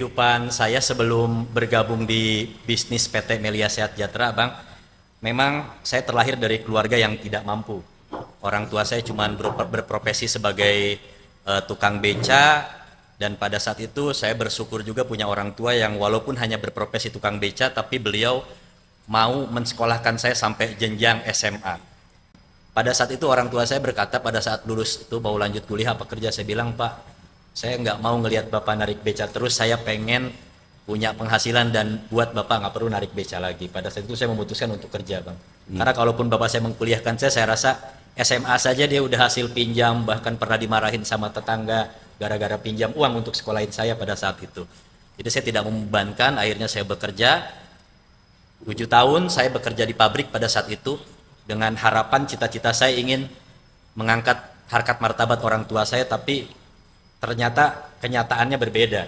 kehidupan saya sebelum bergabung di bisnis PT Melia Sehat Jatra, Bang, memang saya terlahir dari keluarga yang tidak mampu. Orang tua saya cuma berprofesi sebagai tukang beca, dan pada saat itu saya bersyukur juga punya orang tua yang walaupun hanya berprofesi tukang beca, tapi beliau mau mensekolahkan saya sampai jenjang SMA. Pada saat itu orang tua saya berkata pada saat lulus itu mau lanjut kuliah apa kerja, saya bilang, Pak, saya nggak mau ngelihat Bapak narik beca terus, saya pengen punya penghasilan dan buat Bapak nggak perlu narik beca lagi. Pada saat itu saya memutuskan untuk kerja, Bang. Karena kalaupun Bapak saya mengkuliahkan saya rasa SMA saja dia udah hasil pinjam, bahkan pernah dimarahin sama tetangga gara-gara pinjam uang untuk sekolahin saya pada saat itu. Jadi saya tidak membebankan, akhirnya saya bekerja. 7 tahun saya bekerja di pabrik pada saat itu dengan harapan cita-cita saya ingin mengangkat harkat martabat orang tua saya, tapi ternyata kenyataannya berbeda.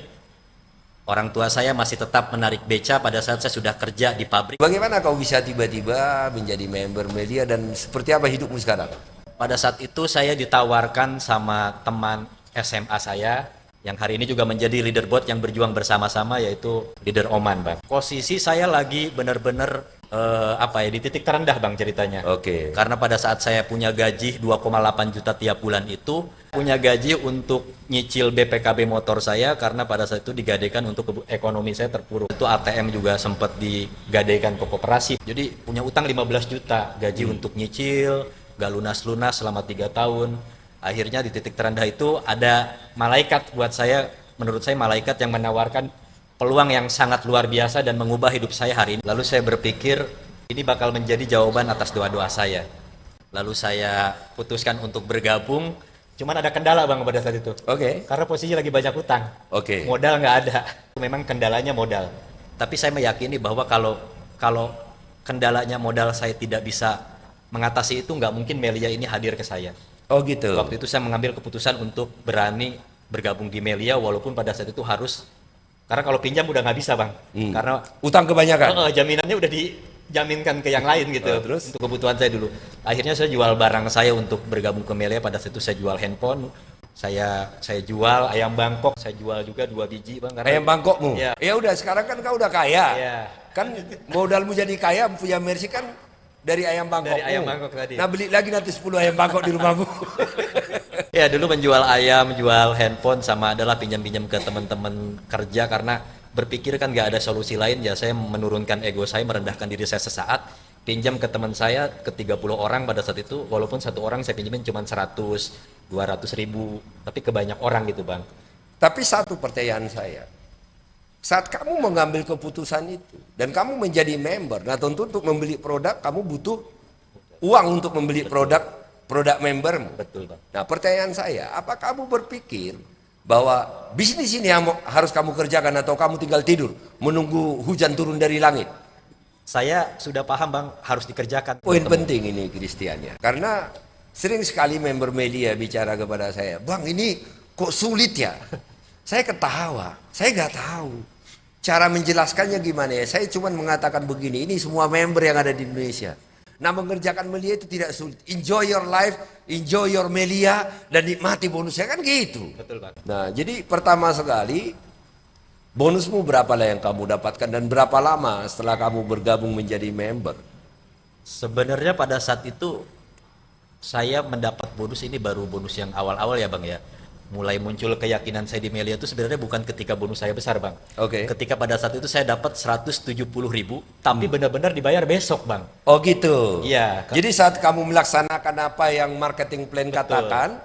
Orang tua saya masih tetap menarik beca pada saat saya sudah kerja di pabrik. Bagaimana kau bisa tiba-tiba menjadi member Melia dan seperti apa hidupmu sekarang? Pada saat itu saya ditawarkan sama teman SMA saya yang hari ini juga menjadi leaderboard yang berjuang bersama-sama, yaitu leader Oman, Bang. Posisi saya lagi benar-benar di titik terendah, Bang, ceritanya. Oke. Karena pada saat saya punya gaji 2,8 juta tiap bulan itu, punya gaji untuk nyicil BPKB motor saya karena pada saat itu digadaikan untuk ekonomi saya terpuruk. Itu ATM juga sempat digadaikan ke koperasi. Jadi punya utang 15 juta, gaji untuk nyicil, gak lunas-lunas selama 3 tahun. Akhirnya di titik terendah itu ada malaikat buat saya, menurut saya malaikat yang menawarkan peluang yang sangat luar biasa dan mengubah hidup saya hari ini. Lalu saya berpikir ini bakal menjadi jawaban atas doa-doa saya. Lalu saya putuskan untuk bergabung. Cuman ada kendala, Bang, pada saat itu. Oke. Karena posisi lagi banyak utang. Oke. Modal nggak ada. Memang kendalanya modal. Tapi saya meyakini bahwa kalau kendalanya modal saya tidak bisa mengatasi itu, nggak mungkin Melia ini hadir ke saya. Oh gitu. Waktu itu saya mengambil keputusan untuk berani bergabung di Melia walaupun pada saat itu harus, karena kalau pinjam udah nggak bisa, Bang. Karena Utang kebanyakan. jaminannya udah dijaminkan ke yang lain gitu. Terus? Untuk kebutuhan saya dulu. Akhirnya saya jual barang saya untuk bergabung ke Melia. Pada saat itu saya jual handphone, saya jual ayam Bangkok, saya jual juga 2 biji, Bang. Karena Ayam Bangkokmu. Iya. Ya udah, sekarang kan kau udah kaya. Iya. Kan modalmu jadi kaya punya Mercy kan dari ayam Bangkok. Dari ayam Bangkok tadi. Nah, beli lagi nanti 10 ayam Bangkok di rumahmu. Ya, dulu menjual ayam, jual handphone, sama adalah pinjam-pinjam ke teman-teman kerja karena berpikir kan nggak ada solusi lain. Ya saya menurunkan ego saya, merendahkan diri saya sesaat, pinjam ke teman saya ke 30 orang pada saat itu, walaupun satu orang saya pinjemin cuma 100, 200 ribu, tapi ke banyak orang gitu, Bang. Tapi satu pertanyaan saya, saat kamu mengambil keputusan itu dan kamu menjadi member, nah tentu untuk membeli produk kamu butuh uang untuk membeli produk membermu. Betul, Bang. Nah pertanyaan saya, apa kamu berpikir bahwa bisnis ini yang harus kamu kerjakan atau kamu tinggal tidur menunggu hujan turun dari langit? Saya sudah paham, Bang, harus dikerjakan. Poin penting ini Kristiannya, karena sering sekali member media bicara kepada saya, Bang ini kok sulit ya? Saya ketawa, saya nggak tahu cara menjelaskannya gimana ya. Saya cuma mengatakan begini, ini semua member yang ada di Indonesia. Nah mengerjakan Melia itu tidak sulit. Enjoy your life, enjoy your Melia, dan nikmati bonusnya kan gitu. Betul, Bang. Nah jadi pertama sekali, bonusmu berapa lah yang kamu dapatkan dan berapa lama setelah kamu bergabung menjadi member? Sebenarnya pada saat itu saya mendapat bonus ini baru bonus yang awal-awal ya, Bang, ya. Mulai muncul keyakinan saya di Melia itu sebenarnya bukan ketika bonus saya besar, Bang. Oke. Ketika pada saat itu saya dapat 170 ribu, tapi benar-benar dibayar besok, Bang. Oh gitu. Iya. Jadi saat kamu melaksanakan apa yang marketing plan katakan,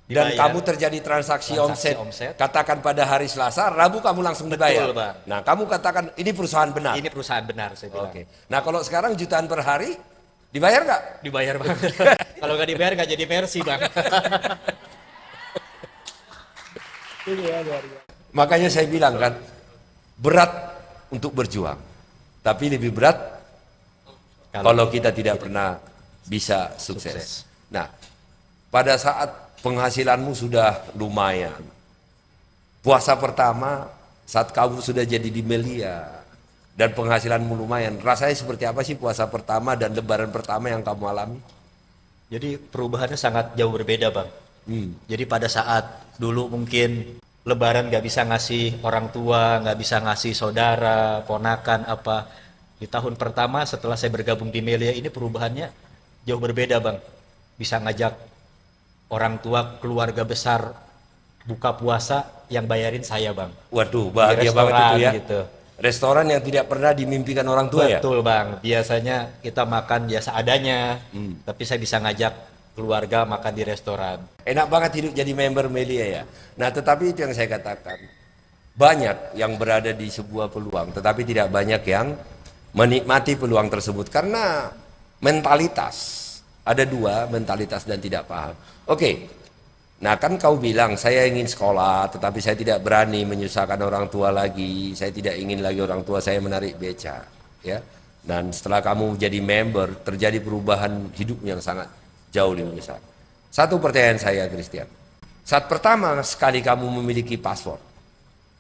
dan Dibayar. kamu terjadi transaksi omset, omset. katakan pada hari Selasa, Rabu kamu langsung dibayar. Betul, Bang. Nah kamu katakan ini perusahaan benar. Ini perusahaan benar, saya bilang. Oke. Nah kalau sekarang jutaan per hari, dibayar nggak? Dibayar, Bang. Kalau nggak dibayar nggak jadi Mercy, Bang. Makanya saya bilang kan, berat untuk berjuang, tapi lebih berat kalau kita tidak pernah bisa sukses. Nah, pada saat penghasilanmu sudah lumayan, puasa pertama saat kamu sudah jadi di Melia dan penghasilanmu lumayan, rasanya seperti apa sih puasa pertama dan lebaran pertama yang kamu alami? Jadi perubahannya sangat jauh berbeda, Bang. Jadi pada saat dulu mungkin Lebaran nggak bisa ngasih orang tua, nggak bisa ngasih saudara, ponakan apa. Di tahun pertama setelah saya bergabung di Melia ini perubahannya jauh berbeda bang. Bisa ngajak orang tua, keluarga besar buka puasa yang bayarin saya bang. Waduh, Di bahagia banget restoran itu ya. gitu. Restoran yang tidak pernah dimimpikan orang tua ya. Betul bang, biasanya kita makan biasa adanya, tapi saya bisa ngajak keluarga makan di restoran. Enak banget hidup jadi member Melia ya. Nah, tetapi itu yang saya katakan. Banyak yang berada di sebuah peluang, tetapi tidak banyak yang menikmati peluang tersebut karena mentalitas. Ada dua, mentalitas dan tidak paham. Oke. Nah, kan kau bilang saya ingin sekolah, tetapi saya tidak berani menyusahkan orang tua lagi. Saya tidak ingin lagi orang tua saya menarik beca, ya. Dan setelah kamu jadi member, terjadi perubahan hidup yang sangat jauh lebih besar. Satu pertanyaan saya, Christian. Saat pertama sekali kamu memiliki paspor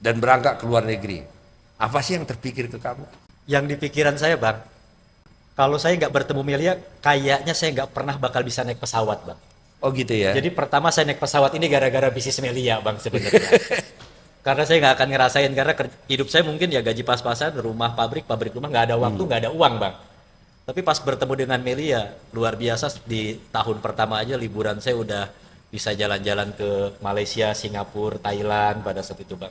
dan berangkat ke luar negeri, apa sih yang terpikir ke kamu? Yang di pikiran saya bang, kalau saya nggak bertemu Melia, kayaknya saya nggak pernah bakal bisa naik pesawat bang. Oh gitu ya. Jadi pertama saya naik pesawat ini gara-gara bisnis Melia bang sebenarnya. Karena saya nggak akan ngerasain, karena hidup saya mungkin ya gaji pas-pasan, rumah, pabrik rumah, nggak ada waktu, nggak ada uang bang. Tapi pas bertemu dengan Melia, luar biasa. Di tahun pertama aja liburan saya udah bisa jalan-jalan ke Malaysia, Singapura, Thailand pada saat itu bang.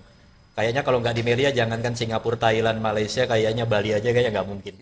Kayaknya kalau nggak di Melia, jangankan Singapura, Thailand, Malaysia, kayaknya Bali aja kayaknya nggak mungkin.